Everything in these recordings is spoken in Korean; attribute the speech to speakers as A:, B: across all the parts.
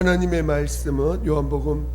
A: 하나님의 말씀은 요한복음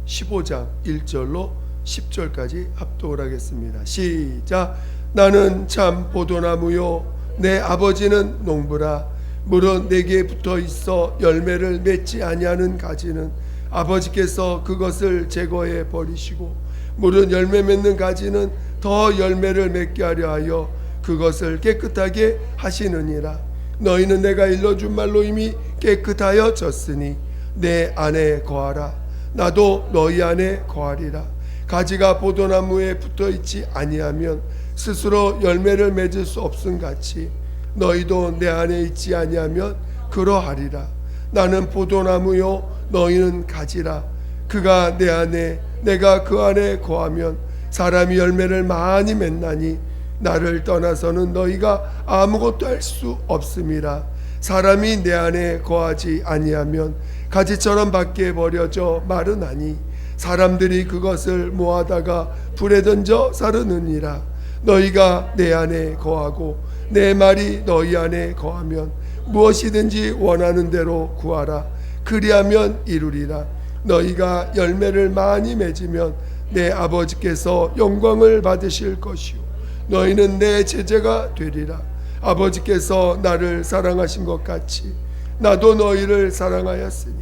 A: 15장 1절로 10절까지 합독을 하겠습니다. 시작. 나는 참 포도나무요 내 아버지는 농부라. 물은 내게 붙어 있어 열매를 맺지 아니하는 가지는 아버지께서 그것을 제거해 버리시고, 물은 열매 맺는 가지는 더 열매를 맺게 하려 하여 그것을 깨끗하게 하시느니라. 너희는 내가 일러준 말로 이미 깨끗하여 졌으니 내 안에 거하라. 나도 너희 안에 거하리라. 가지가 포도나무에 붙어있지 아니하면 스스로 열매를 맺을 수 없음 같이 너희도 내 안에 있지 아니하면 그러하리라. 나는 포도나무요 너희는 가지라. 그가 내 안에 내가 그 안에 거하면 사람이 열매를 많이 맺나니 나를 떠나서는 너희가 아무것도 할 수 없음이라. 사람이 내 안에 거하지 아니하면 가지처럼 밖에 버려져 마르나니 사람들이 그것을 모아다가 불에 던져 사르느니라. 너희가 내 안에 거하고 내 말이 너희 안에 거하면 무엇이든지 원하는 대로 구하라. 그리하면 이루리라. 너희가 열매를 많이 맺으면 내 아버지께서 영광을 받으실 것이요 너희는 내 제자가 되리라. 아버지께서 나를 사랑하신 것 같이 나도 너희를 사랑하였으니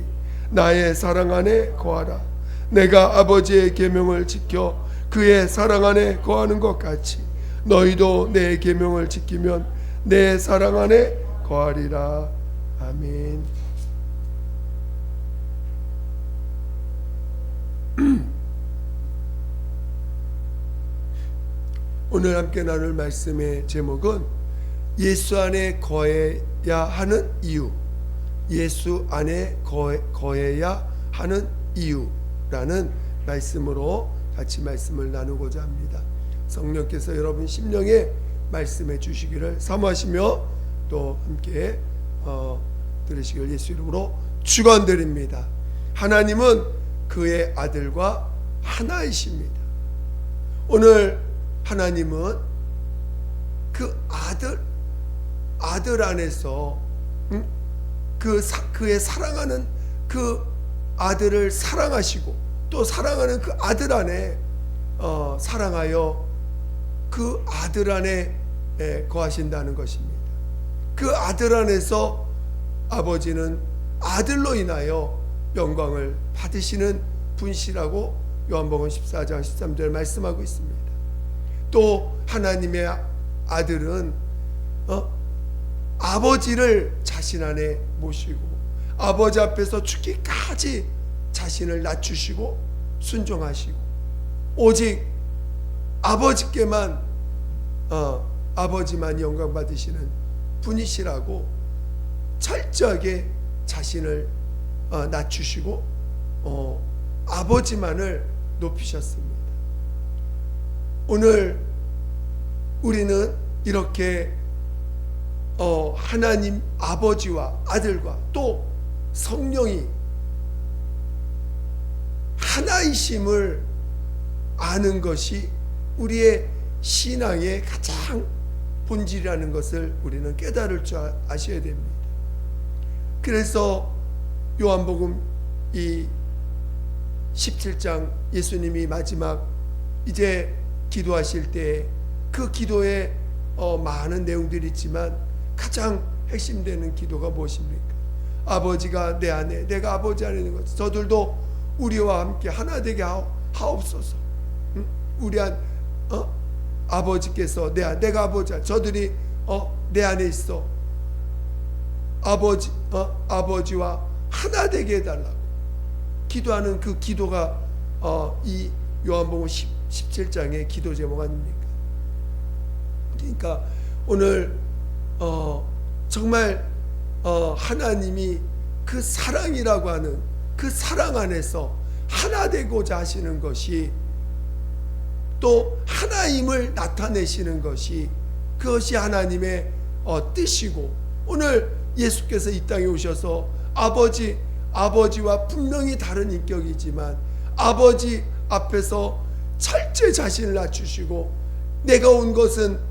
A: 나의 사랑 안에 거하라. 내가 아버지의 계명을 지켜 그의 사랑 안에 거하는 것 같이 너희도 내 계명을 지키면 내 사랑 안에 거하리라. 아멘. 오늘 함께 나눌 말씀의 제목은 예수 안에 거해야 하는 이유, 예수 안에 거해야 하는 이유라는 말씀으로 같이 말씀을 나누고자 합니다. 성령께서 여러분 심령에 말씀해 주시기를 사모하시며 또 함께 들으시길 예수 이름으로 축원드립니다. 하나님은 그의 아들과 하나이십니다. 오늘 하나님은 그 아들 안에서 그의 사랑하는 그 아들을 사랑하시고 또 사랑하는 그 아들 안에 사랑하여 그 아들 안에 거하신다는 것입니다. 그 아들 안에서 아버지는 아들로 인하여 영광을 받으시는 분이시라고 요한복음 14장 13절 말씀하고 있습니다. 또 하나님의 아들은 아버지를 자신 안에 모시고 아버지 앞에서 죽기까지 자신을 낮추시고 순종하시고 오직 아버지께만 아버지만 영광 받으시는 분이시라고 철저하게 자신을 낮추시고 아버지만을 높이셨습니다. 오늘 우리는 이렇게 하나님 아버지와 아들과 또 성령이 하나이심을 아는 것이 우리의 신앙의 가장 본질이라는 것을 우리는 깨달을 줄 아셔야 됩니다. 그래서 요한복음 이 17장 예수님이 마지막 이제 기도하실 때 그 기도에 많은 내용들이 있지만 가장 핵심되는 기도가 무엇입니까? 아버지가 내 안에 내가 아버지 안에 있는 것, 저들도 우리와 함께 하나 되게 하옵소서. 우리 아버지께서 내가 아버지 저들이 내 안에 있어 아버지와 하나 되게 해달라고 기도하는 그 기도가 이 요한복음 17장의 기도 제목 아닙니까? 그러니까 오늘 정말 하나님이 그 사랑이라고 하는 그 사랑 안에서 하나 되고자 하시는 것이 또 하나임을 나타내시는 것이 그것이 하나님의 뜻이고 오늘 예수께서 이 땅에 오셔서 아버지와 분명히 다른 인격이지만 아버지 앞에서 철저히 자신을 낮추시고 내가 온 것은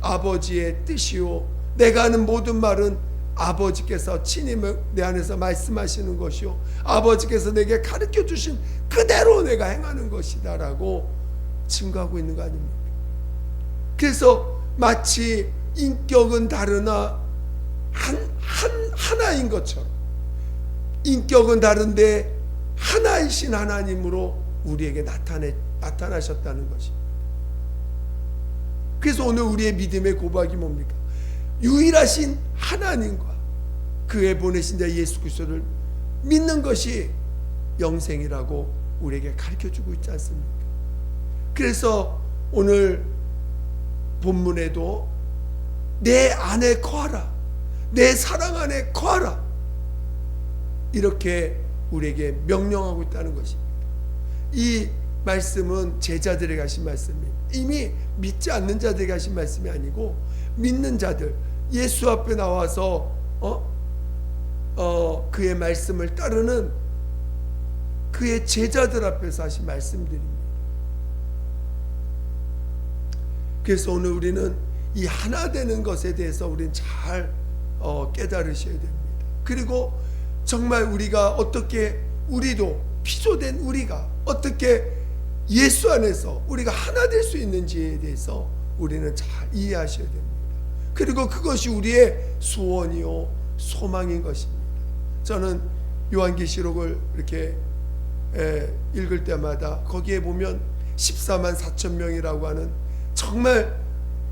A: 아버지의 뜻이요 내가 하는 모든 말은 아버지께서 친히 내 안에서 말씀하시는 것이요 아버지께서 내게 가르쳐 주신 그대로 내가 행하는 것이다 라고 증거하고 있는 거 아닙니까? 그래서 마치 인격은 다르나 하나인 것처럼, 인격은 다른데 하나이신 하나님으로 우리에게 나타나셨다는 것이. 그래서 오늘 우리의 믿음의 고백이 뭡니까? 유일하신 하나님과 그의 보내신 자 예수 그리스도를 믿는 것이 영생이라고 우리에게 가르쳐주고 있지 않습니까? 그래서 오늘 본문에도 내 안에 거하라, 내 사랑 안에 거하라, 이렇게 우리에게 명령하고 있다는 것입니다. 이 말씀은 제자들에게 하신 말씀입니다. 이미 믿지 않는 자들에게 하신 말씀이 아니고 믿는 자들, 예수 앞에 나와서 그의 말씀을 따르는 그의 제자들 앞에서 하신 말씀들입니다. 그래서 오늘 우리는 이 하나 되는 것에 대해서 우리는 잘 깨달으셔야 됩니다. 그리고 정말 우리가 어떻게, 우리도 피조된 우리가 어떻게 예수 안에서 우리가 하나 될 수 있는지에 대해서 우리는 잘 이해하셔야 됩니다. 그리고 그것이 우리의 소원이요 소망인 것입니다. 저는 요한계시록을 이렇게 읽을 때마다 거기에 보면 14만 4천 명이라고 하는 정말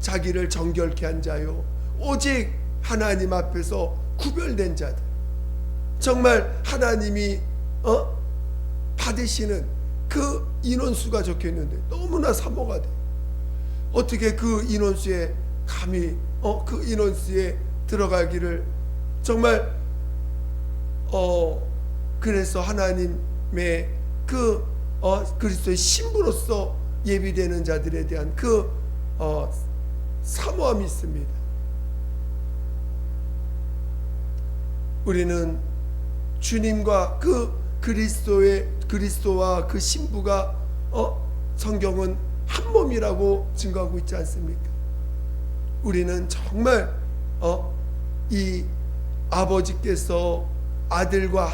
A: 자기를 정결케 한 자요 오직 하나님 앞에서 구별된 자들, 정말 하나님이 받으시는 그 인원수가 적혀 있는데 너무나 사모가 돼. 어떻게 그 인원수에 감히 그 인원수에 들어가기를, 정말 그래서 하나님의 그 그리스도의 신부로서 예비되는 자들에 대한 그 사모함이 있습니다. 우리는 주님과 그 그리스도와 그 신부가 성경은 한 몸이라고 증거하고 있지 않습니까? 우리는 정말 이 아버지께서 아들과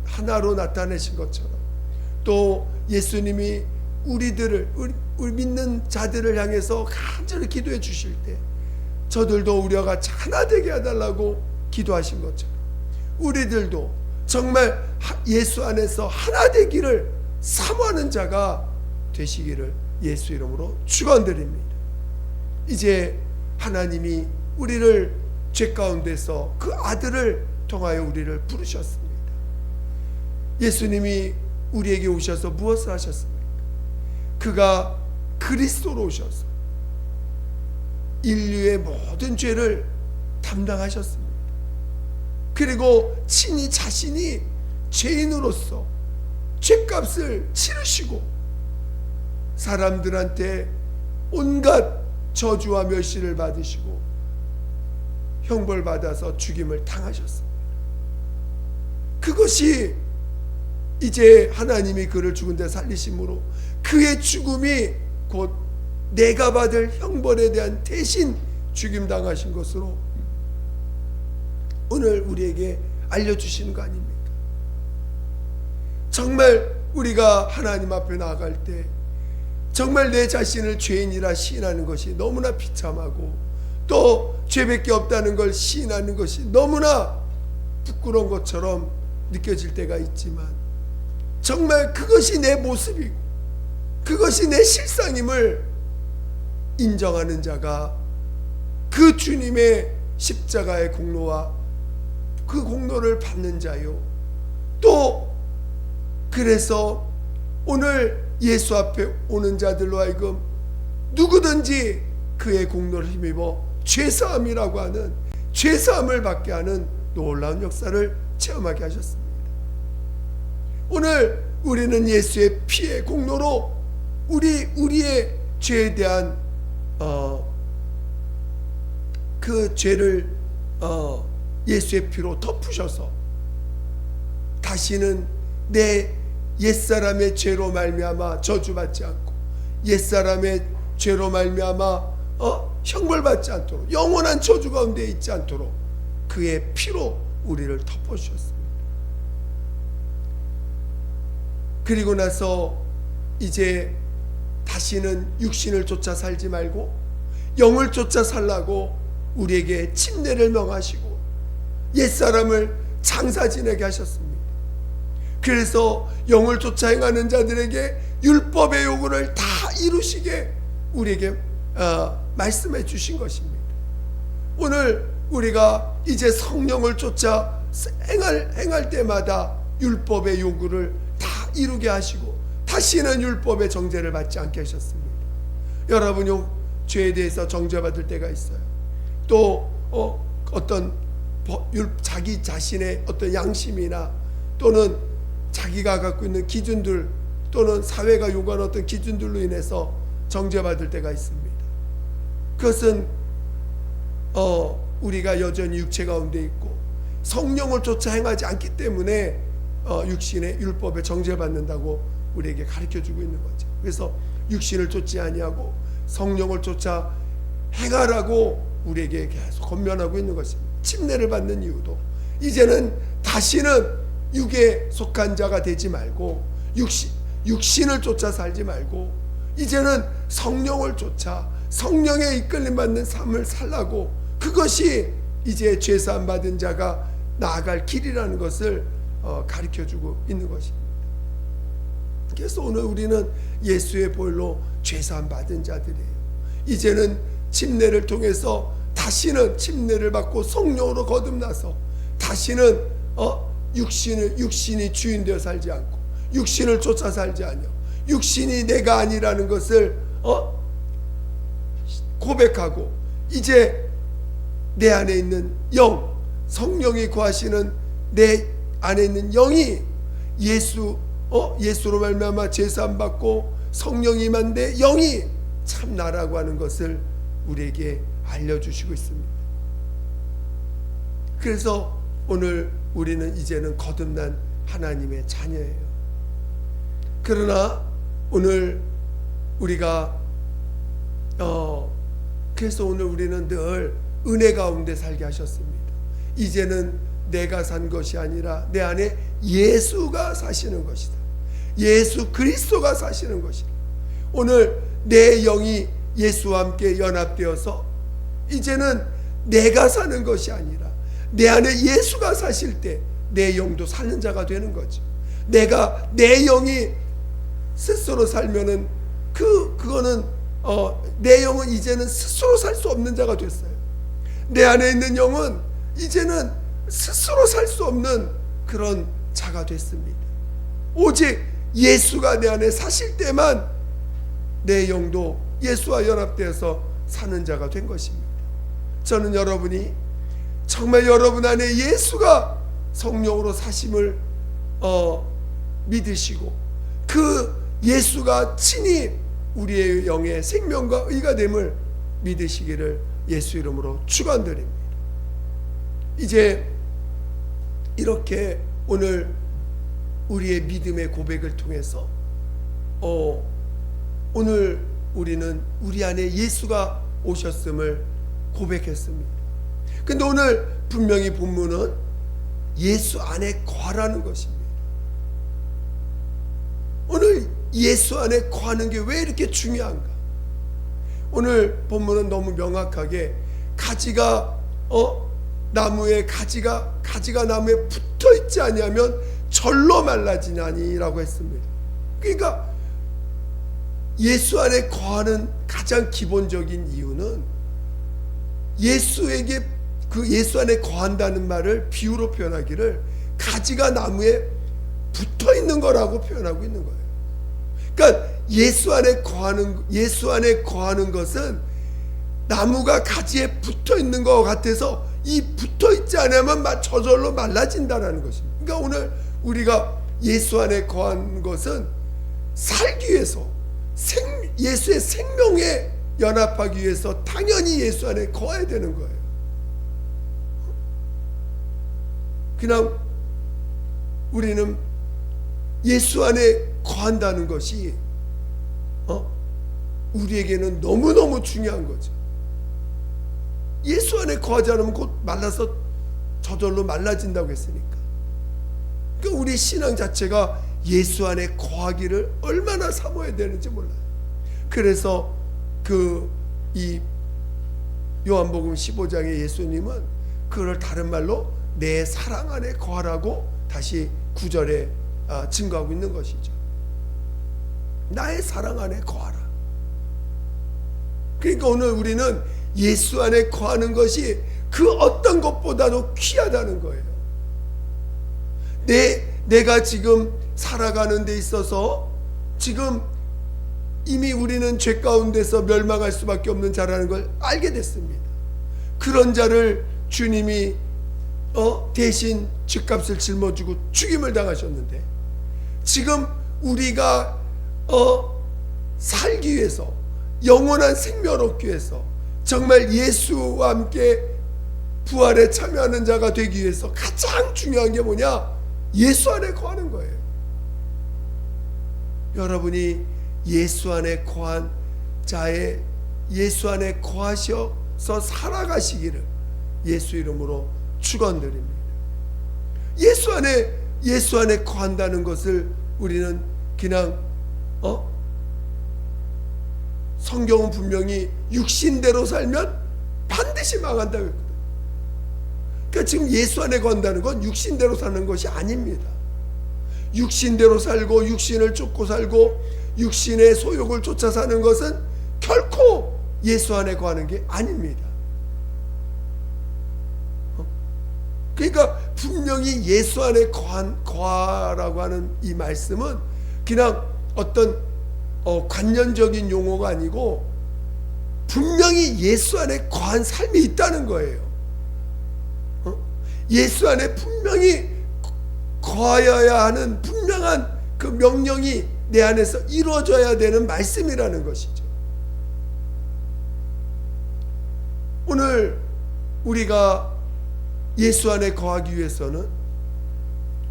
A: 하나로 나타내신 것처럼, 또 예수님이 우리 믿는 자들을 향해서 간절히 기도해 주실 때 저들도 우리와 같이 하나 되게 해달라고 기도하신 것처럼 우리들도 정말 예수 안에서 하나 되기를 사모하는 자가 되시기를 예수 이름으로 축원드립니다. 이제 하나님이 우리를 죄 가운데서 그 아들을 통하여 우리를 부르셨습니다. 예수님이 우리에게 오셔서 무엇을 하셨습니까? 그가 그리스도로 오셔서 인류의 모든 죄를 담당하셨습니다. 그리고 친히 자신이 죄인으로서 죄값을 치르시고 사람들한테 온갖 저주와 멸시를 받으시고 형벌 받아서 죽임을 당하셨습니다. 그것이 이제 하나님이 그를 죽은 데 살리심으로 그의 죽음이 곧 내가 받을 형벌에 대한 대신 죽임 당하신 것으로 오늘 우리에게 알려주시는 거 아닙니까? 정말 우리가 하나님 앞에 나아갈 때 정말 내 자신을 죄인이라 시인하는 것이 너무나 비참하고, 또 죄밖에 없다는 걸 시인하는 것이 너무나 부끄러운 것처럼 느껴질 때가 있지만, 정말 그것이 내 모습이고 그것이 내 실상임을 인정하는 자가 그 주님의 십자가의 공로와 그 공로를 받는 자요, 또 그래서 오늘 예수 앞에 오는 자들로 하여금 누구든지 그의 공로를 힘입어 죄사함이라고 하는, 죄사함을 받게 하는 놀라운 역사를 체험하게 하셨습니다. 오늘 우리는 예수의 피의 공로로 우리의 죄에 대한 그 죄를 예수의 피로 덮으셔서 다시는 내 옛사람의 죄로 말미암아 저주받지 않고, 옛사람의 죄로 말미암아 형벌받지 않도록, 영원한 저주 가운데 있지 않도록 그의 피로 우리를 덮어주셨습니다. 그리고 나서 이제 다시는 육신을 쫓아 살지 말고 영을 쫓아 살라고 우리에게 침례를 명하시고 옛사람을 장사 지내게 하셨습니다. 그래서 영을 쫓아 행하는 자들에게 율법의 요구를 다 이루시게 우리에게 말씀해 주신 것입니다. 오늘 우리가 이제 성령을 쫓아 행할 때마다 율법의 요구를 다 이루게 하시고 다시는 율법의 정죄를 받지 않게 하셨습니다. 여러분이 죄에 대해서 정죄받을 때가 있어요. 또 어떤 자기 자신의 어떤 양심이나 또는 자기가 갖고 있는 기준들 또는 사회가 요구하는 어떤 기준들로 인해서 정죄받을 때가 있습니다. 그것은 우리가 여전히 육체 가운데 있고 성령을 쫓아 행하지 않기 때문에 육신의 율법에 정죄받는다고 우리에게 가르쳐주고 있는 거죠. 그래서 육신을 쫓지 아니하고 성령을 쫓아 행하라고 우리에게 계속 권면하고 있는 것입니다. 침례를 받는 이유도 이제는 다시는 육에 속한 자가 되지 말고 육신을 쫓아 살지 말고 이제는 성령을 쫓아 성령에 이끌림 받는 삶을 살라고, 그것이 이제 죄사함 받은 자가 나아갈 길이라는 것을 가르쳐주고 있는 것입니다. 그래서 오늘 우리는 예수의 보혈로 죄사함 받은 자들이에요. 이제는 침례를 통해서 다시는 침례를 받고 성령으로 거듭나서 다시는 육신이 주인 되어 살지 않고 육신을 쫓아 살지 않으며 육신이 내가 아니라는 것을 고백하고 이제 내 안에 있는 영, 성령이 거하시는 내 안에 있는 영이 예수로 말미암아 제사함 받고 성령이 임한 내 영이 참 나라고 하는 것을 우리에게 알려주시고 있습니다. 그래서 오늘 우리는 이제는 거듭난 하나님의 자녀예요. 그러나 오늘 우리가 그래서 오늘 우리는 늘 은혜 가운데 살게 하셨습니다. 이제는 내가 산 것이 아니라 내 안에 예수가 사시는 것이다. 예수 그리스도가 사시는 것이다. 오늘 내 영이 예수와 함께 연합되어서 이제는 내가 사는 것이 아니라 내 안에 예수가 사실 때 내 영도 사는 자가 되는 거죠. 내가 내 영이 스스로 살면은 그거는 내 영은 이제는 스스로 살 수 없는 자가 됐어요. 내 안에 있는 영은 이제는 스스로 살 수 없는 그런 자가 됐습니다. 오직 예수가 내 안에 사실 때만 내 영도 예수와 연합되어서 사는 자가 된 것입니다. 저는 여러분이 정말 여러분 안에 예수가 성령으로 사심을 믿으시고 그 예수가 친히 우리의 영의 생명과 의가 됨을 믿으시기를 예수 이름으로 축원드립니다. 이제 이렇게 오늘 우리의 믿음의 고백을 통해서 오늘 우리는 우리 안에 예수가 오셨음을 고백했습니다. 근데 오늘 분명히 본문은 예수 안에 거하라는 것입니다. 오늘 예수 안에 거하는 게 왜 이렇게 중요한가? 오늘 본문은 너무 명확하게 가지가 나무에 가지가 나무에 붙어 있지 아니하면 절로 말라지나니라고 했습니다. 그러니까 예수 안에 거하는 가장 기본적인 이유는 예수에게 그 예수 안에 거한다는 말을 비유로 표현하기를 가지가 나무에 붙어 있는 거라고 표현하고 있는 거예요. 그러니까 예수 안에 거하는 것은 나무가 가지에 붙어 있는 것 같아서 이 붙어 있지 않으면 저절로 말라진다라는 것입니다. 그러니까 오늘 우리가 예수 안에 거한 것은 살기 위해서 예수의 생명에 연합하기 위해서 당연히 예수 안에 거해야 되는 거예요. 그냥 우리는 예수 안에 거한다는 것이 우리에게는 너무너무 중요한 거죠. 예수 안에 거하지 않으면 곧 말라서 저절로 말라진다고 했으니까. 그러니까 우리 신앙 자체가 예수 안에 거하기를 얼마나 사모해야 되는지 몰라요. 그래서 이 요한복음 15장의 예수님은 그걸 다른 말로 내 사랑 안에 거하라고 다시 9절에 증거하고 있는 것이죠. 나의 사랑 안에 거하라. 그러니까 오늘 우리는 예수 안에 거하는 것이 그 어떤 것보다도 귀하다는 거예요. 내가 지금 살아가는 데 있어서 지금 이미 우리는 죄 가운데서 멸망할 수밖에 없는 자라는 걸 알게 됐습니다. 그런 자를 주님이 대신 죗값을 짊어지고 죽임을 당하셨는데, 지금 우리가 살기 위해서, 영원한 생명을 얻기 위해서, 정말 예수와 함께 부활에 참여하는 자가 되기 위해서 가장 중요한 게 뭐냐? 예수 안에 거하는 거예요. 여러분이 예수 안에 거한 자의 예수 안에 거하셔서 살아가시기를 예수 이름으로 축원드립니다. 예수 안에 거한다는 것을 우리는 그냥 성경은 분명히 육신대로 살면 반드시 망한다고 했거든. 그러니까 지금 예수 안에 거한다는 건 육신대로 사는 것이 아닙니다. 육신대로 살고 육신을 쫓고 살고 육신의 소욕을 쫓아 사는 것은 결코 예수 안에 거하는 게 아닙니다. 그러니까 분명히 예수 안에 거하라고 하는 이 말씀은 그냥 어떤 관념적인 용어가 아니고 분명히 예수 안에 거한 삶이 있다는 거예요. 예수 안에 분명히 거하여야 하는 분명한 그 명령이 내 안에서 이루어져야 되는 말씀이라는 것이죠. 오늘 우리가 예수 안에 거하기 위해서는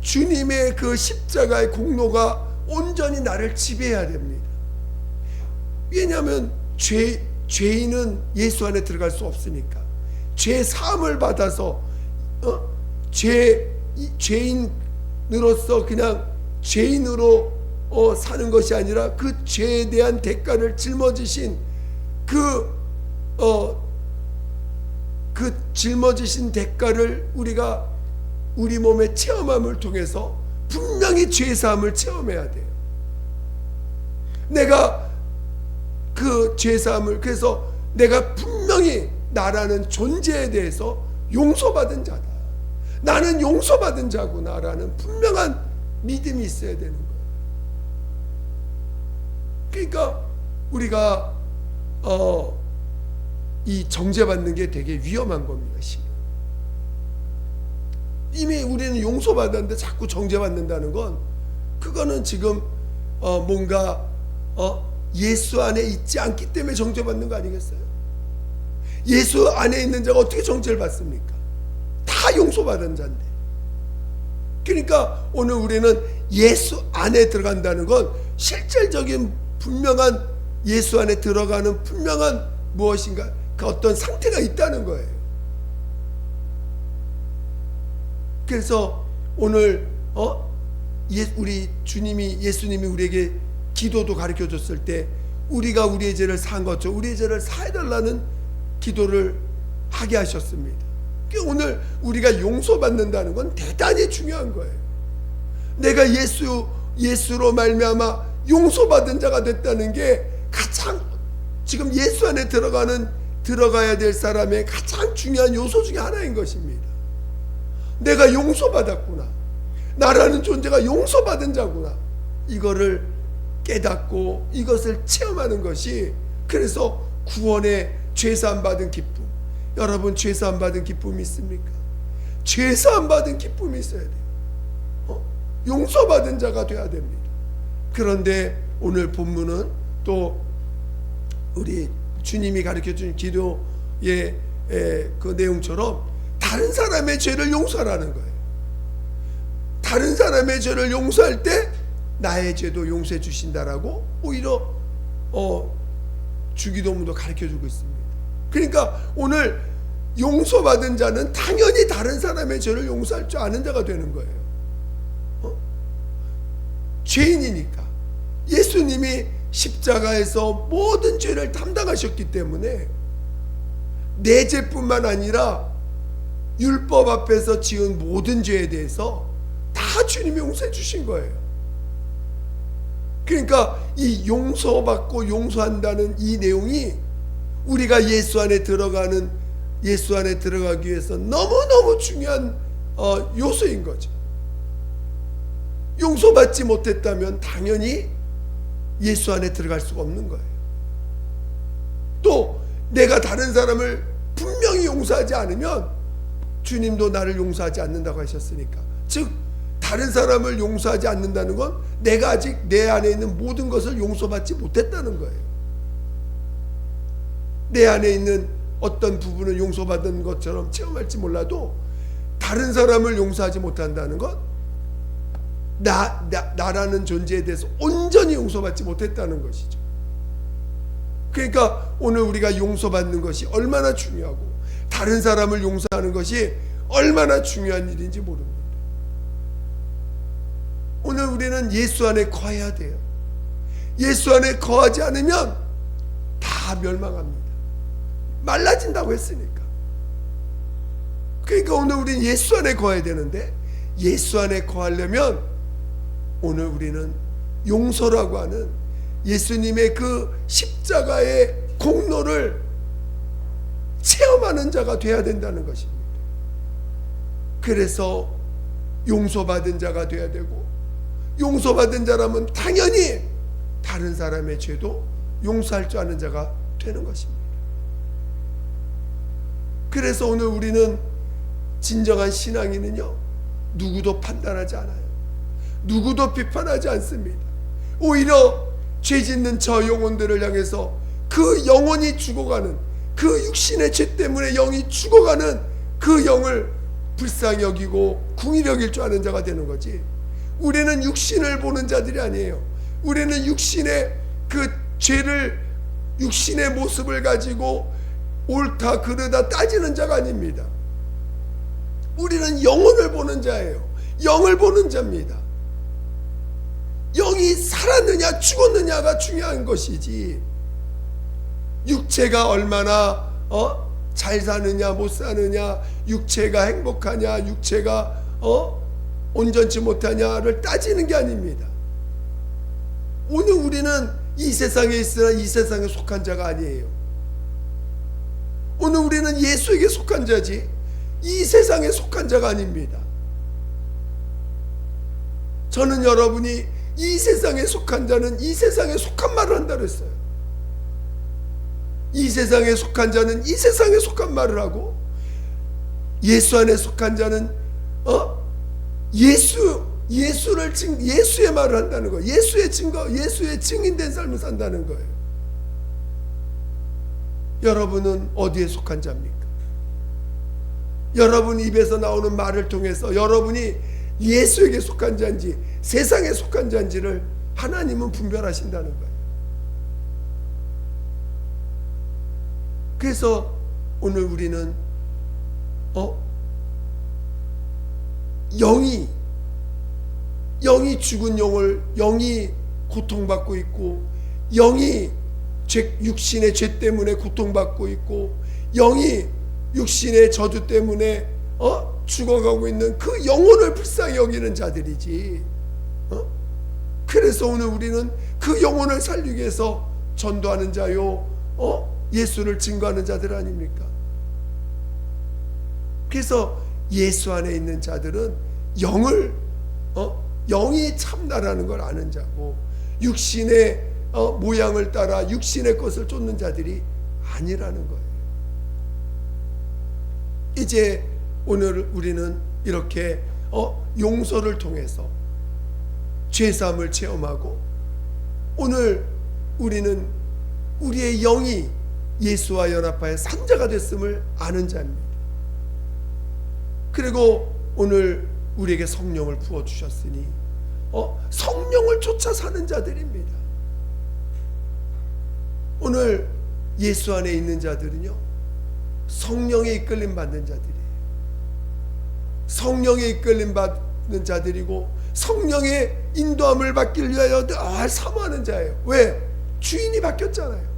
A: 주님의 그 십자가의 공로가 온전히 나를 지배해야 됩니다. 왜냐하면 죄인은 예수 안에 들어갈 수 없으니까. 죄 사함을 받아서 죄인으로서 그냥 죄인으로 사는 것이 아니라 그 죄에 대한 대가를 짊어지신 그 짊어지신 대가를 우리가 우리 몸에 체험함을 통해서 분명히 죄사함을 체험해야 돼요. 내가 그 죄사함을, 그래서 내가 분명히 나라는 존재에 대해서 용서받은 자다, 나는 용서받은 자구나라는 분명한 믿음이 있어야 되는 거예요. 그러니까 우리가 이 정죄받는 게 되게 위험한 겁니다. 이미 우리는 용서받았는데 자꾸 정죄받는다는 건, 그거는 지금 뭔가 예수 안에 있지 않기 때문에 정죄받는 거 아니겠어요? 예수 안에 있는 자가 어떻게 정죄를 받습니까? 다 용서받은 자인데. 그러니까 오늘 우리는 예수 안에 들어간다는 건 실질적인 분명한 예수 안에 들어가는 분명한 무엇인가 그 어떤 상태가 있다는 거예요. 그래서 오늘 우리 예수님이 우리에게 기도도 가르쳐 줬을 때 우리가 우리의 죄를 사한 것처럼 우리의 죄를 사해달라는 기도를 하게 하셨습니다. 그러니까 오늘 우리가 용서받는다는 건 대단히 중요한 거예요. 내가 예수로 말미암아 용서받은 자가 됐다는 게 가장 지금 예수 안에 들어가야 될 사람의 가장 중요한 요소 중에 하나인 것입니다. 내가 용서받았구나, 나라는 존재가 용서받은 자구나, 이거를 깨닫고 이것을 체험하는 것이, 그래서 구원의 죄사함 받은 기쁨. 여러분, 죄사함 받은 기쁨이 있습니까? 죄사함 받은 기쁨이 있어야 돼요. 용서받은 자가 돼야 됩니다. 그런데 오늘 본문은 또 우리 주님이 가르쳐준 기도의 그 내용처럼 다른 사람의 죄를 용서하라는 거예요. 다른 사람의 죄를 용서할 때 나의 죄도 용서해 주신다라고 오히려 주기도문도 가르쳐주고 있습니다. 그러니까 오늘 용서받은 자는 당연히 다른 사람의 죄를 용서할 줄 아는 자가 되는 거예요. 죄인이니까. 예수님이 십자가에서 모든 죄를 담당하셨기 때문에 내 죄뿐만 아니라 율법 앞에서 지은 모든 죄에 대해서 다 주님이 용서해 주신 거예요. 그러니까 이 용서받고 용서한다는 이 내용이 우리가 예수 안에 들어가기 위해서 너무너무 중요한 요소인 거죠. 용서받지 못했다면 당연히 예수 안에 들어갈 수가 없는 거예요. 또 내가 다른 사람을 분명히 용서하지 않으면 주님도 나를 용서하지 않는다고 하셨으니까, 즉 다른 사람을 용서하지 않는다는 건 내가 아직 내 안에 있는 모든 것을 용서받지 못했다는 거예요. 내 안에 있는 어떤 부분을 용서받은 것처럼 체험할지 몰라도 다른 사람을 용서하지 못한다는 건 나라는 존재에 대해서 온전히 용서받지 못했다는 것이죠. 그러니까 오늘 우리가 용서받는 것이 얼마나 중요하고 다른 사람을 용서하는 것이 얼마나 중요한 일인지 모릅니다. 오늘 우리는 예수 안에 거해야 돼요. 예수 안에 거하지 않으면 다 멸망합니다. 말라진다고 했으니까. 그러니까 오늘 우리는 예수 안에 거해야 되는데, 예수 안에 거하려면 오늘 우리는 용서라고 하는 예수님의 그 십자가의 공로를 체험하는 자가 돼야 된다는 것입니다. 그래서 용서받은 자가 돼야 되고, 용서받은 자라면 당연히 다른 사람의 죄도 용서할 줄 아는 자가 되는 것입니다. 그래서 오늘 우리는 진정한 신앙인은요, 누구도 판단하지 않아요. 누구도 비판하지 않습니다. 오히려 죄 짓는 저 영혼들을 향해서 그 영혼이 죽어가는, 그 육신의 죄 때문에 영이 죽어가는 그 영을 불쌍히 여기고 궁히 여길 줄 아는 자가 되는 거지. 우리는 육신을 보는 자들이 아니에요. 우리는 육신의 그 죄를, 육신의 모습을 가지고 옳다 그르다 따지는 자가 아닙니다. 우리는 영혼을 보는 자예요. 영을 보는 자입니다. 영이 살았느냐 죽었느냐가 중요한 것이지, 육체가 얼마나 잘 사느냐 못 사느냐, 육체가 행복하냐 육체가 온전치 못하냐를 따지는 게 아닙니다. 오늘 우리는 이 세상에 있으나 이 세상에 속한 자가 아니에요. 오늘 우리는 예수에게 속한 자지 이 세상에 속한 자가 아닙니다. 저는 여러분이 이 세상에 속한 자는 이 세상에 속한 말을 한다 그랬어요. 이 세상에 속한 자는 이 세상에 속한 말을 하고, 예수 안에 속한 자는 예수의 말을 한다는 거예요. 예수의 증거, 예수의 증인된 삶을 산다는 거예요. 여러분은 어디에 속한 자입니까? 여러분 입에서 나오는 말을 통해서 여러분이 예수에게 속한 자인지 세상에 속한 자인지를 하나님은 분별하신다는 거예요. 그래서 오늘 우리는 영이 죽은 영이 고통받고 있고, 영이 육신의 죄 때문에 고통받고 있고, 영이 육신의 저주 때문에 죽어가고 있는 그 영혼을 불쌍히 여기는 자들이지. 그래서 오늘 우리는 그 영혼을 살리기 위해서 전도하는 자요, 예수를 증거하는 자들 아닙니까? 그래서 예수 안에 있는 자들은 영이 참나라는 걸 아는 자고, 육신의 모양을 따라 육신의 것을 쫓는 자들이 아니라는 거예요. 이제 오늘 우리는 이렇게 용서를 통해서 죄사함을 체험하고, 오늘 우리는 우리의 영이 예수와 연합하여 산자가 됐음을 아는 자입니다. 그리고 오늘 우리에게 성령을 부어주셨으니 성령을 쫓아 사는 자들입니다. 오늘 예수 안에 있는 자들은요, 성령의 이끌림 받는 자들이에요. 성령의 이끌림 받는 자들이고 성령의 인도함을 받기 위하여 늘 사모하는 자예요. 왜? 주인이 바뀌었잖아요.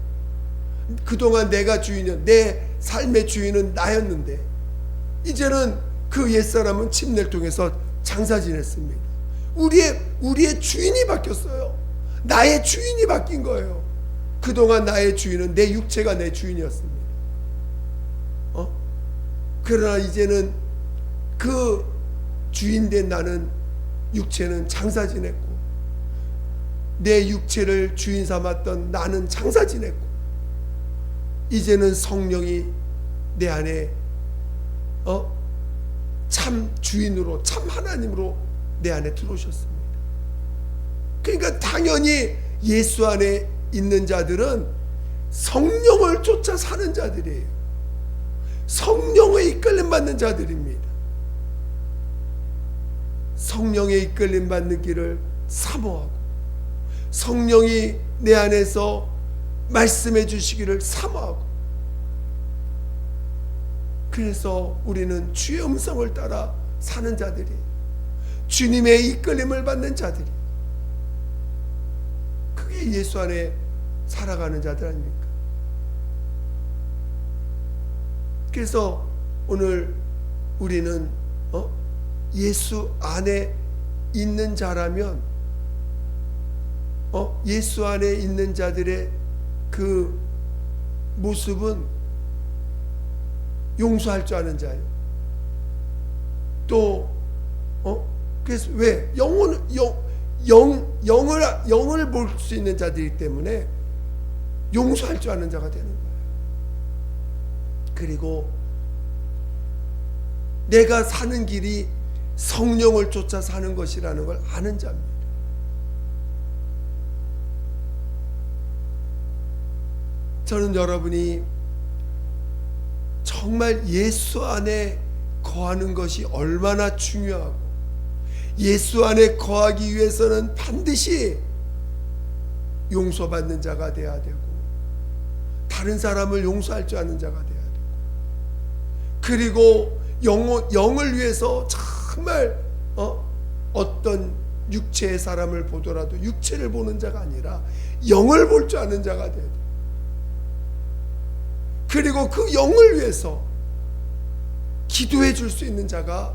A: 그동안 내가 주인이었, 내 삶의 주인은 나였는데 이제는 그 옛사람은 침례를 통해서 장사 지냈습니다. 우리의 주인이 바뀌었어요. 나의 주인이 바뀐 거예요. 그동안 나의 주인은 내 육체가 내 주인이었습니다. 그러나 이제는 그 주인된 나는 육체는 장사 지냈고 내 육체를 주인 삼았던 나는 장사 지냈고 이제는 성령이 내 안에 참 주인으로 참 하나님으로 내 안에 들어오셨습니다. 그러니까 당연히 예수 안에 있는 자들은 성령을 쫓아 사는 자들이에요. 성령의 이끌림 받는 자들입니다. 성령의 이끌림 받는 길을 사모하고 성령이 내 안에서 말씀해 주시기를 사모하고 그래서 우리는 주의 음성을 따라 사는 자들이 주님의 이끌림을 받는 자들이 그게 예수 안에 살아가는 자들 아닙니까? 그래서 오늘 우리는 예수 안에 있는 자라면 예수 안에 있는 자들의 그 모습은 용서할 줄 아는 자예요. 또 그래서 왜 영을 볼 수 있는 자들이기 때문에 용서할 줄 아는 자가 되는 거예요. 그리고 내가 사는 길이 성령을 쫓아 사는 것이라는 걸 아는 자입니다. 저는 여러분이 정말 예수 안에 거하는 것이 얼마나 중요하고 예수 안에 거하기 위해서는 반드시 용서받는 자가 돼야 되고 다른 사람을 용서할 줄 아는 자가 돼야 되고 그리고 영을 위해서 정말 어떤 육체의 사람을 보더라도 육체를 보는 자가 아니라 영을 볼 줄 아는 자가 돼야 돼요. 그리고 그 영을 위해서 기도해 줄 수 있는 자가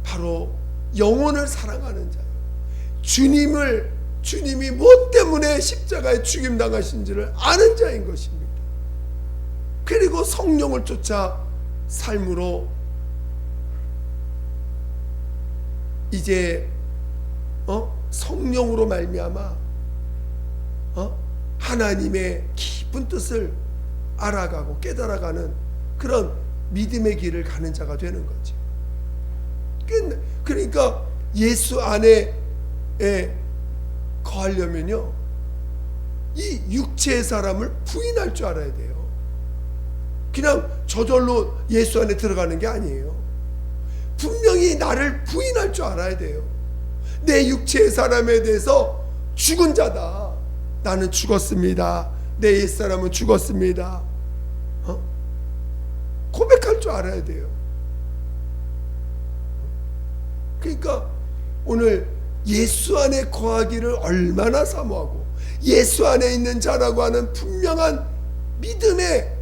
A: 바로 영혼을 사랑하는 자예요. 주님이 무엇 때문에 십자가에 죽임당하신지를 아는 자인 것입니다. 그리고 성령을 쫓아 삶으로 이제 성령으로 말미암아 하나님의 깊은 뜻을 알아가고 깨달아가는 그런 믿음의 길을 가는 자가 되는 거죠. 그러니까 예수 안에 거하려면요 이 육체의 사람을 부인할 줄 알아야 돼요. 그냥 저절로 예수 안에 들어가는 게 아니에요. 분명히 나를 부인할 줄 알아야 돼요. 내 육체의 사람에 대해서 죽은 자다. 나는 죽었습니다. 내 옛사람은 죽었습니다. 고백할 줄 알아야 돼요. 그러니까 오늘 예수 안에 거하기를 얼마나 사모하고 예수 안에 있는 자라고 하는 분명한 믿음의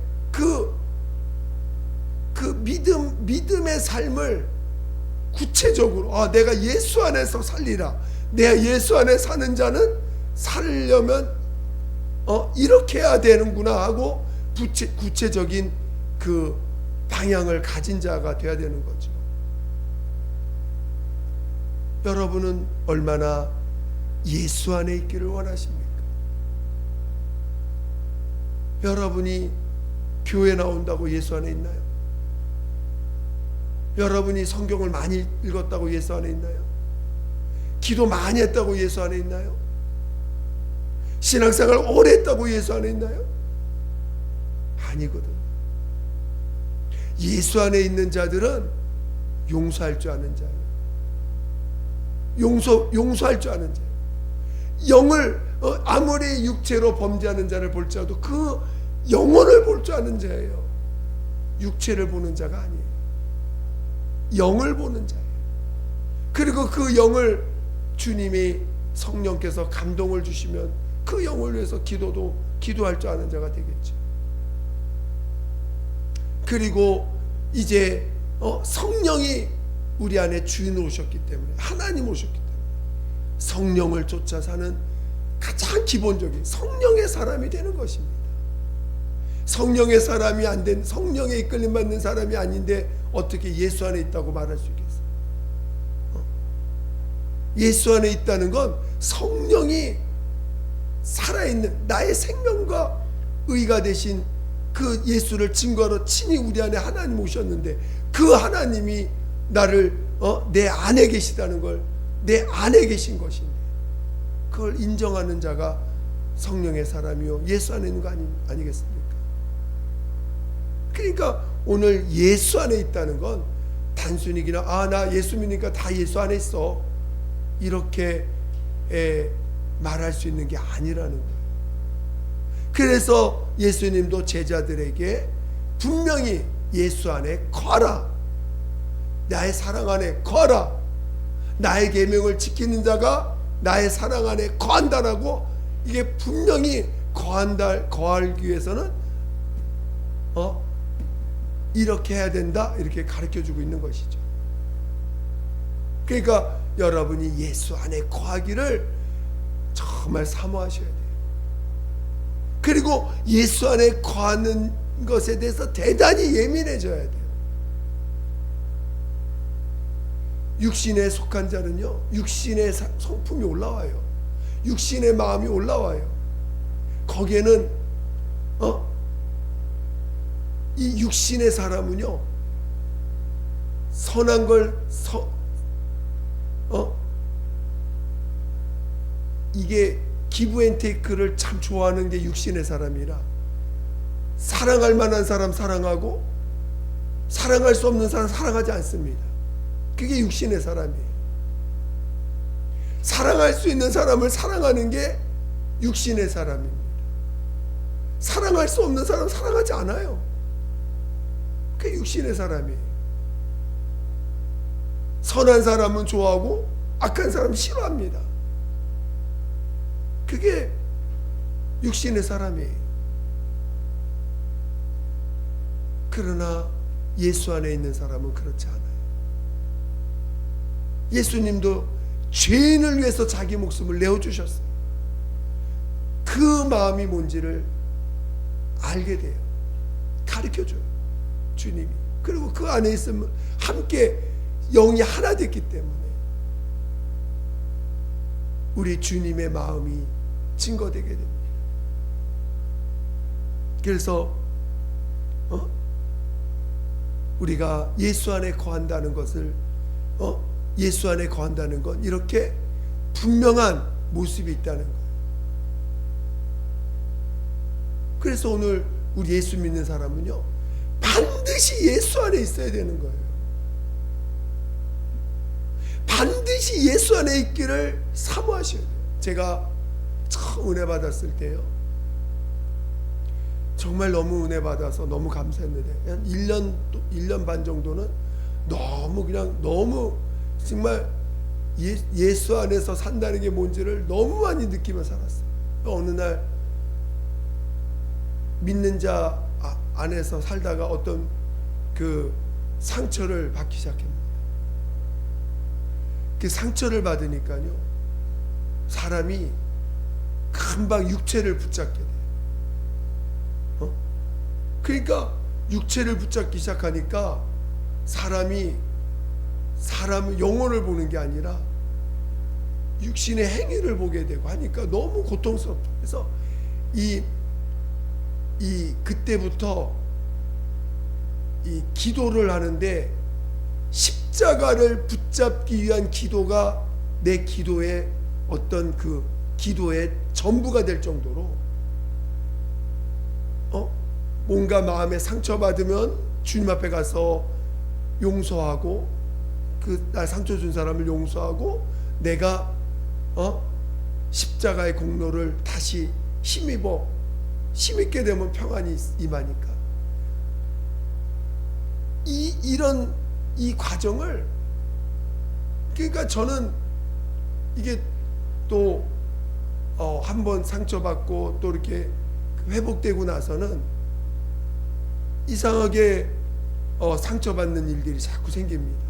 A: 믿음의 삶을 구체적으로 내가 예수 안에서 살리라. 내가 예수 안에 사는 자는 살려면 이렇게 해야 되는구나 하고 구체적인 그 방향을 가진 자가 되어야 되는 거죠. 여러분은 얼마나 예수 안에 있기를 원하십니까? 여러분이 교회 나온다고 예수 안에 있나요? 여러분이 성경을 많이 읽었다고 예수 안에 있나요? 기도 많이 했다고 예수 안에 있나요? 신앙생활 오래 했다고 예수 안에 있나요? 아니거든. 예수 안에 있는 자들은 용서할 줄 아는 자예요. 용서할 줄 아는 자예요. 영을 아무리 육체로 범죄하는 자를 볼지라도 그 영혼을 볼 줄 아는 자예요. 육체를 보는 자가 아니에요. 영을 보는 자예요. 그리고 그 영을 주님이 성령께서 감동을 주시면 그 영을 위해서 기도할 줄 아는 자가 되겠죠. 그리고 이제 성령이 우리 안에 주인으로 오셨기 때문에, 하나님 오셨기 때문에 성령을 쫓아 사는 가장 기본적인 성령의 사람이 되는 것입니다. 성령의 사람이 안 된, 성령에 이끌림 받는 사람이 아닌데 어떻게 예수 안에 있다고 말할 수 있겠어요? 예수 안에 있다는 건 성령이 살아있는 나의 생명과 의가 되신 그 예수를 증거하러 친히 우리 안에 하나님 오셨는데, 그 하나님이 나를 내 안에 계시다는 걸, 내 안에 계신 것인데 그걸 인정하는 자가 성령의 사람이요 예수 안에 있는 거 아니겠습니까? 그러니까 오늘 예수 안에 있다는 건 단순히 그냥 나 예수 믿으니까 다 예수 안에 있어 이렇게 말할 수 있는 게 아니라는 거예요. 그래서 예수님도 제자들에게 분명히 예수 안에 거하라, 나의 사랑 안에 거하라, 나의 계명을 지키는 자가 나의 사랑 안에 거한다라고, 이게 분명히 거하기 위해서는 이렇게 해야 된다, 이렇게 가르쳐주고 있는 것이죠. 그러니까 여러분이 예수 안에 거하기를 정말 사모하셔야 돼요. 그리고 예수 안에 거하는 것에 대해서 대단히 예민해져야 돼요. 육신에 속한 자는요, 육신의 성품이 올라와요. 육신의 마음이 올라와요. 거기에는 이 육신의 사람은요, 선한 걸 이게 기브 앤 테이크를 참 좋아하는 게 육신의 사람이라, 사랑할 만한 사람 사랑하고 사랑할 수 없는 사람 사랑하지 않습니다. 그게 육신의 사람이에요. 사랑할 수 있는 사람을 사랑하는 게 육신의 사람입니다. 사랑할 수 없는 사람 사랑하지 않아요. 그게 육신의 사람이에요. 선한 사람은 좋아하고 악한 사람은 싫어합니다. 그게 육신의 사람이에요. 그러나 예수 안에 있는 사람은 그렇지 않아요. 예수님도 죄인을 위해서 자기 목숨을 내어주셨어요. 그 마음이 뭔지를 알게 돼요. 가르쳐줘요, 주님이. 그리고 그 안에 있으면 함께 영이 하나 됐기 때문에 우리 주님의 마음이 증거되게 됩니다. 그래서 우리가 예수 안에 거한다는 것을 예수 안에 거한다는 건 이렇게 분명한 모습이 있다는 거예요. 그래서 오늘 우리 예수 믿는 사람은요, 반드시 예수 안에 있어야 되는 거예요. 반드시 예수 안에 있기를 사모하셔야 돼요. 제가 처음 은혜 받았을 때요, 정말 너무 은혜 받아서 너무 감사했는데, 한 1년 반 정도는 너무 정말 예수 안에서 산다는 게 뭔지를 너무 많이 느끼며 살았어요. 어느 날 믿는 자 안에서 살다가 어떤 그 상처를 받기 시작합니다. 그 상처를 받으니까요, 사람이 금방 육체를 붙잡게 돼요. 그러니까 육체를 붙잡기 시작하니까 사람은 영혼을 보는 게 아니라 육신의 행위를 보게 되고 하니까 너무 고통스럽죠. 그래서 그때부터 이 기도를 하는데 십자가를 붙잡기 위한 기도가 내 기도의 어떤 그 기도의 전부가 될 정도로 뭔가 마음에 상처받으면 주님 앞에 가서 용서하고, 나 상처 준 사람을 용서하고, 내가 십자가의 공로를 다시 힘입어 힘있게 되면 평안이 임하니까. 이런 이 과정을, 그러니까 저는 이게 또 한번 상처받고 또 이렇게 회복되고 나서는 이상하게 상처받는 일들이 자꾸 생깁니다.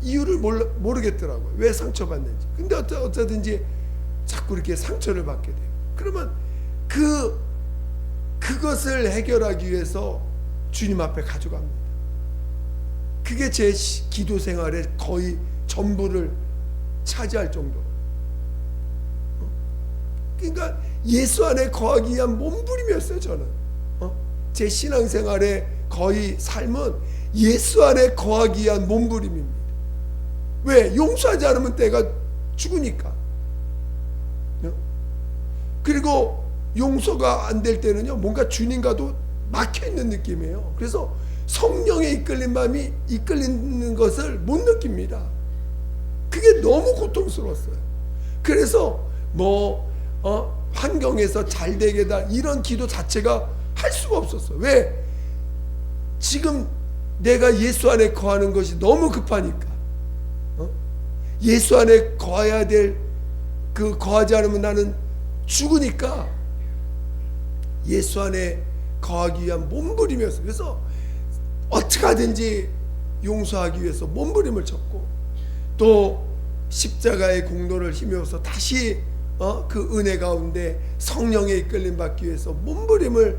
A: 이유를 모르겠더라고요. 왜 상처받는지. 근데 어쩌든지 자꾸 이렇게 상처를 받게 돼요. 그러면 그것을 해결하기 위해서 주님 앞에 가져갑니다. 그게 제 기도 생활의 거의 전부를 차지할 정도로. 그러니까 예수 안에 거하기 위한 몸부림이었어요. 저는 제 신앙생활의 거의 삶은 예수 안에 거하기 위한 몸부림입니다. 왜? 용서하지 않으면 때가 죽으니까. 그리고 용서가 안 될 때는요, 뭔가 주님과도 막혀있는 느낌이에요. 그래서 성령의 이끌린 마음이 이끌리는 것을 못 느낍니다. 그게 너무 고통스러웠어요. 그래서 환경에서 잘 되게 다 이런 기도 자체가 할 수가 없었어요. 왜? 지금 내가 예수 안에 거하는 것이 너무 급하니까. 예수 안에 거해야 될 거하지 않으면 나는 죽으니까 예수 안에 거하기 위한 몸부림이었어요. 그래서 어떻게 하든지 용서하기 위해서 몸부림을 쳤고, 또 십자가의 공로를 힘입어서 다시 그 은혜 가운데 성령의 이끌림 받기 위해서 몸부림을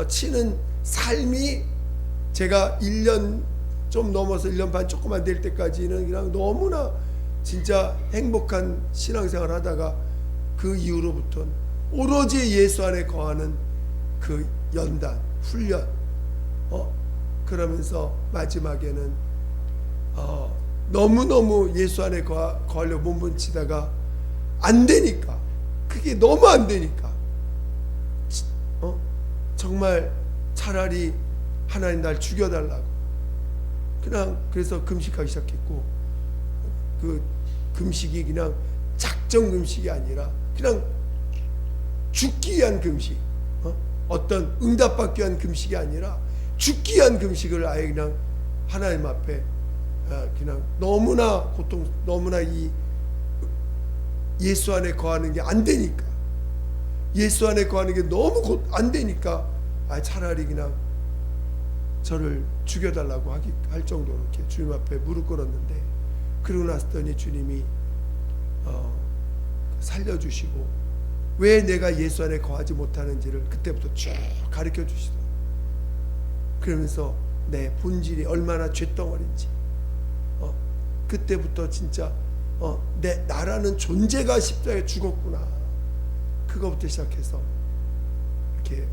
A: 치는 삶이, 제가 1년 좀 넘어서 1년 반 조금만 될 때까지는 그냥 너무나 진짜 행복한 신앙생활 하다가 그 이후로부터는 오로지 예수 안에 거하는 그 연단, 훈련, 그러면서 마지막에는 너무너무 예수 안에 거하려고 몸부림치다가 안 되니까, 그게 너무 안 되니까 정말 차라리 하나님 날 죽여달라고 그냥, 그래서 금식하기 시작했고, 그 금식이 그냥 작정 금식이 아니라 그냥 죽기 위한 금식, 어떤 응답받기 위한 금식이 아니라 죽기 위한 금식을 아예 그냥 하나님 앞에 그냥 너무나 너무나 이 예수 안에 거하는 게 안 되니까, 예수 안에 거하는 게 너무 안 되니까 차라리 그냥 저를 죽여달라고 할 정도로 이렇게 주님 앞에 무릎 꿇었는데, 그러고 났더니 주님이 살려주시고 왜 내가 예수 안에 거하지 못하는지를 그때부터 쭉 가르쳐 주시더라고요. 그러면서 내 본질이 얼마나 죄덩어리인지, 그때부터 진짜 나라는 존재가 십자가에 죽었구나, 그거부터 시작해서 이렇게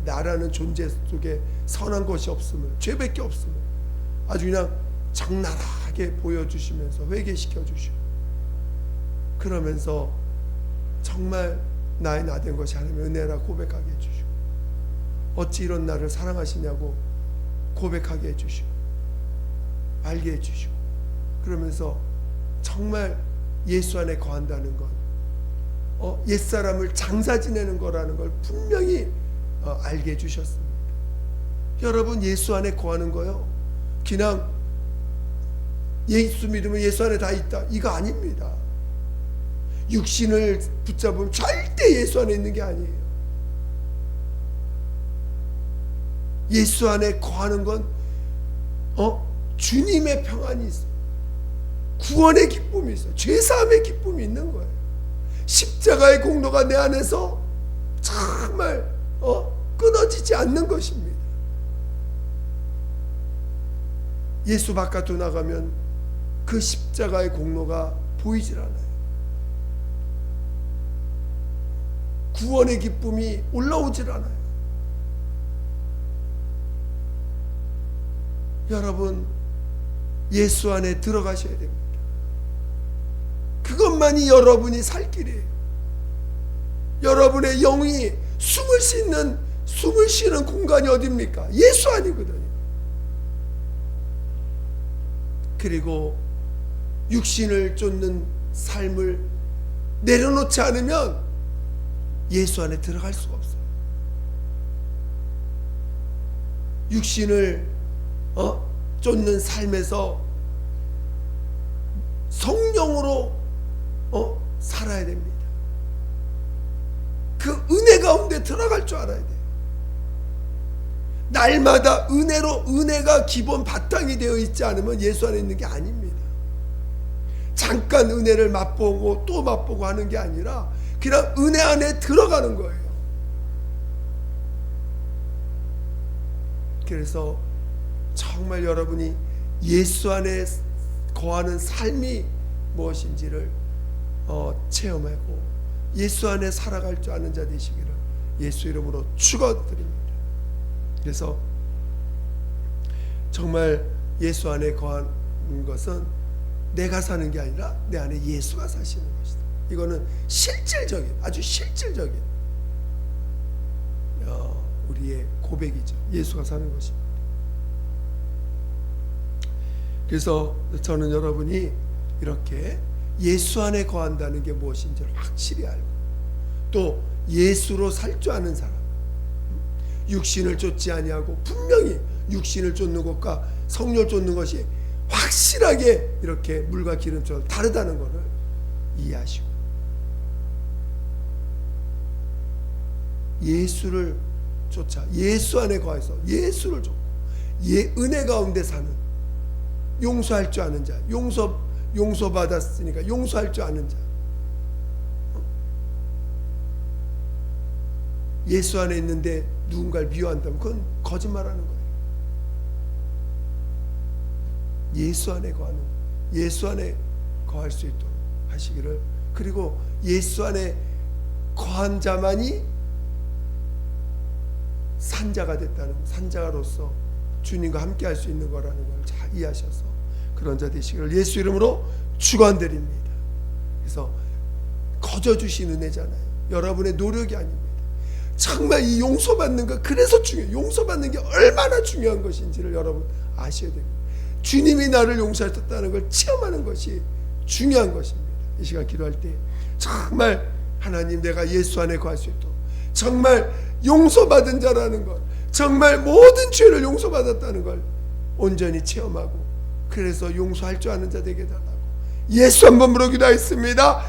A: 나라는 존재 속에 선한 것이 없음을, 죄밖에 없음을 아주 그냥 적나라하게 보여주시면서 회개시켜 주시고, 그러면서 정말 나의 나된 것이 하나님의 은혜라 고백하게 해주시고, 어찌 이런 나를 사랑하시냐고 고백하게 해주시고 알게 해주시고, 그러면서 정말 예수 안에 거한다는 것, 옛사람을 장사 지내는 거라는 걸 분명히 알게 해주셨습니다. 여러분, 예수 안에 거하는 거요, 그냥 예수 믿으면 예수 안에 다 있다, 이거 아닙니다. 육신을 붙잡으면 절대 예수 안에 있는 게 아니에요. 예수 안에 거하는 건 주님의 평안이 있어요. 구원의 기쁨이 있어요. 죄사함의 기쁨이 있는 거예요. 십자가의 공로가 내 안에서 정말 끊어지지 않는 것입니다. 예수 바깥으로 나가면 그 십자가의 공로가 보이질 않아요. 구원의 기쁨이 올라오질 않아요. 여러분, 예수 안에 들어가셔야 됩니다. 그것만이 여러분이 살 길이에요. 여러분의 영이 숨을 쉬는 공간이 어디입니까? 예수 안이거든요. 그리고 육신을 쫓는 삶을 내려놓지 않으면 예수 안에 들어갈 수가 없어요. 육신을 쫓는 삶에서 성령으로 살아야 됩니다. 그 은혜 가운데 들어갈 줄 알아야 돼요. 날마다 은혜가 기본 바탕이 되어 있지 않으면 예수 안에 있는 게 아닙니다. 잠깐 은혜를 맛보고 또 맛보고 하는 게 아니라 그냥 은혜 안에 들어가는 거예요. 그래서 정말 여러분이 예수 안에 거하는 삶이 무엇인지를 체험하고 예수 안에 살아갈 줄 아는 자 되시기를 예수 이름으로 축원드립니다. 그래서 정말 예수 안에 거하는 것은 내가 사는 게 아니라 내 안에 예수가 사시는 것이다. 이거는 실질적인, 아주 실질적인 우리의 고백이죠. 예수가 사는 것입니다. 그래서 저는 여러분이 이렇게 예수 안에 거한다는 게 무엇인지를 확실히 알고 또 예수로 살 줄 아는 사람, 육신을 쫓지 아니하고 분명히 육신을 쫓는 것과 성령을 쫓는 것이 확실하게 이렇게 물과 기름처럼 다르다는 것을 이해하시고 예수를 쫓아 예수 안에 거해서 예수를 쫓고 은혜 가운데 사는 용서할 줄 아는 자, 용서받았으니까 용서할 줄 아는 자, 예수 안에 있는데 누군가를 미워한다면 그건 거짓말하는 거예요. 예수 안에 거하는, 예수 안에 거할 수 있도록 하시기를, 그리고 예수 안에 거한 자만이 산자가 됐다는, 산자로서 주님과 함께 할 수 있는 거라는 걸 잘 이해하셔서 그런 자 되시기를 예수 이름으로 축원드립니다. 그래서 거저 주신 은혜잖아요. 여러분의 노력이 아닙니다. 정말 이 용서받는 거 그래서 중요해요. 용서받는 게 얼마나 중요한 것인지를 여러분 아셔야 됩니다. 주님이 나를 용서하셨다는 걸 체험하는 것이 중요한 것입니다. 이 시간 기도할 때 정말 하나님, 내가 예수 안에 거할 수 있도록 정말 용서받은 자라는 것, 정말 모든 죄를 용서받았다는 걸 온전히 체험하고 그래서 용서할 줄 아는 자 되게 해달라고 예수 한 번 부르기도 했습니다.